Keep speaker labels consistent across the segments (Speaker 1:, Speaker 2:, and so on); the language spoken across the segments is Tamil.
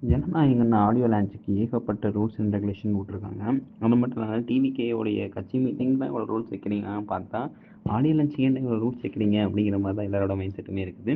Speaker 1: ஜனநாயகன் ஆடியோ லான்ச்சுக்கு ஏகப்பட்ட ரூல்ஸ் அண்ட் ரெகுலேஷன் விட்ருக்காங்க. அது மட்டும் இல்லாமல் டிவிகேவுடைய கட்சி மீட்டிங் தான் இவ்வளோ ரூல்ஸ் வைக்கிறீங்கன்னு பார்த்தா, ஆடியோ லான்ச்சுக்கு என்ன இவ்வளோ ரூல்ஸ் வைக்கிறீங்க அப்படிங்கிற மாதிரி தான் எல்லாரோட மைண்ட் செட்டுமே இருக்குது.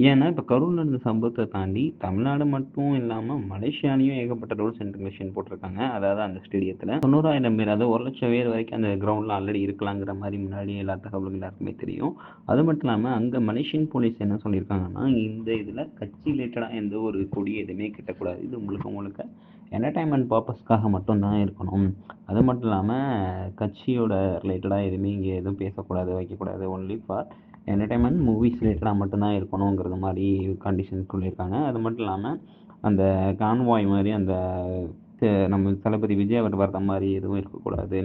Speaker 1: ஏன்னா இப்போ கரூர் நடந்த சம்பவத்தை தாண்டி தமிழ்நாடு மட்டும் இல்லாமல் மலேசியாலையும் ஏகப்பட்ட ரூல்ஸ் அண்ட் ரெகுலேஷன் போட்டிருக்காங்க. அதாவது அந்த ஸ்டேடியத்தில் 90,000 பேர், அதாவது 1,00,000 பேர் வரைக்கும் அந்த கிரவுண்டில் ஆல்ரெடி இருக்கலாங்கிற மாதிரி முன்னாடி எல்லா தகவலும் எல்லாருக்குமே தெரியும். அது மட்டும் இல்லாமல் அங்கே மலேசியன் போலீஸ் என்ன சொல்லியிருக்காங்கன்னா, இந்த இதில் கட்சி ரிலேட்டடாக எந்த ஒரு கொடி எதுவுமே கிட்டக்கூடாது, இது முழுக்க முழுக்க என்டர்டைன்மெண்ட் பர்பஸ்க்காக மட்டும்தான் இருக்கணும். அது மட்டும் இல்லாமல் கட்சியோட ரிலேட்டடாக எதுவுமே இங்கே எதுவும் பேசக்கூடாது, வைக்கக்கூடாது, ஒன்லி ஃபார் என்டர்டைன்மெண்ட் மூவிஸ் ரிலேட்டடாக மட்டும்தான் இருக்கணுங்கிறது மாதிரி கண்டிஷன் சொல்லியிருக்காங்க. அது மட்டும் இல்லாமல் அந்த கான்வாய் மாதிரி அந்த நம்ம தளபதி விஜய் அவர் வர்ற மாதிரி எதுவும் இருக்கக்கூடாது.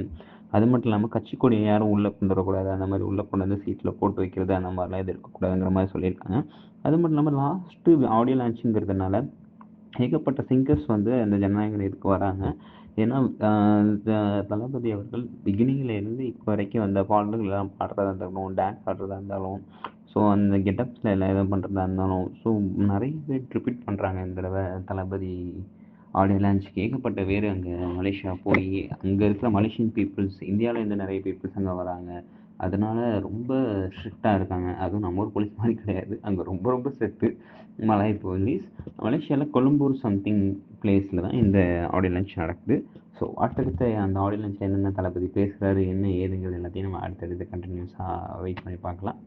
Speaker 1: அது மட்டும் இல்லாமல் கட்சி கொடியை யாரும் உள்ளே கொண்டு வரக்கூடாது, அந்த மாதிரி உள்ளே கொண்டு வந்து சீட்டில் போட்டு வைக்கிறது அந்த மாதிரிலாம் எது இருக்கக்கூடாதுங்கிற மாதிரி சொல்லியிருக்காங்க. அது மட்டும் இல்லாமல் லாஸ்ட்டு ஆடியோ லான்ச்சுங்கிறதுனால ஏகப்பட்ட சிங்கர்ஸ் வந்து அந்த ஜனநாயகன் இதுக்கு வராங்க. ஏன்னா தளபதி அவர்கள் பிகினிங்லேருந்து இப்போ வரைக்கும் அந்த பாடல்கள் எல்லாம் பாடுறதா இருந்தாலும், டான்ஸ் ஆடுறதா இருந்தாலும், ஸோ அந்த கெட்டப்ஸில் எல்லாம் எதுவும் பண்ணுறதா இருந்தாலும், ஸோ நிறைய பேர் ட்ரிபிட் பண்ணுறாங்க இந்த தடவை தளபதி ஆடியோ லான்ச்சுக்கு. ஏகப்பட்ட பேர் அங்கே மலேசியா போய் அங்கே இருக்கிற மலேசியன் பீப்புள்ஸ், இந்தியாவிலேருந்து நிறைய பீப்புள்ஸ் அங்கே வராங்க. அதனால ரொம்ப ஸ்ட்ரிக்டாக இருக்காங்க. அதுவும் நம்ம ஊர் போலீஸ் மாதிரி கிடையாது, அங்கே ரொம்ப ரொம்ப ஸ்ட்ரிக்ட்டு மலாய் போலீஸ். மலேசியாவில் கொலம்பூர் சம்திங் பிளேஸில் தான் இந்த ஆடியோ லான்ச் நடக்குது. ஸோ அடுத்தடுத்த அந்த ஆடியோ லான்ச்சில் என்னென்ன தளபதி பேசுகிறாரு, என்ன ஏதுங்கிறது எல்லாத்தையும் நம்ம அடுத்தடுத்து கண்டினியூஸாக வெயிட் பண்ணி பார்க்கலாம்.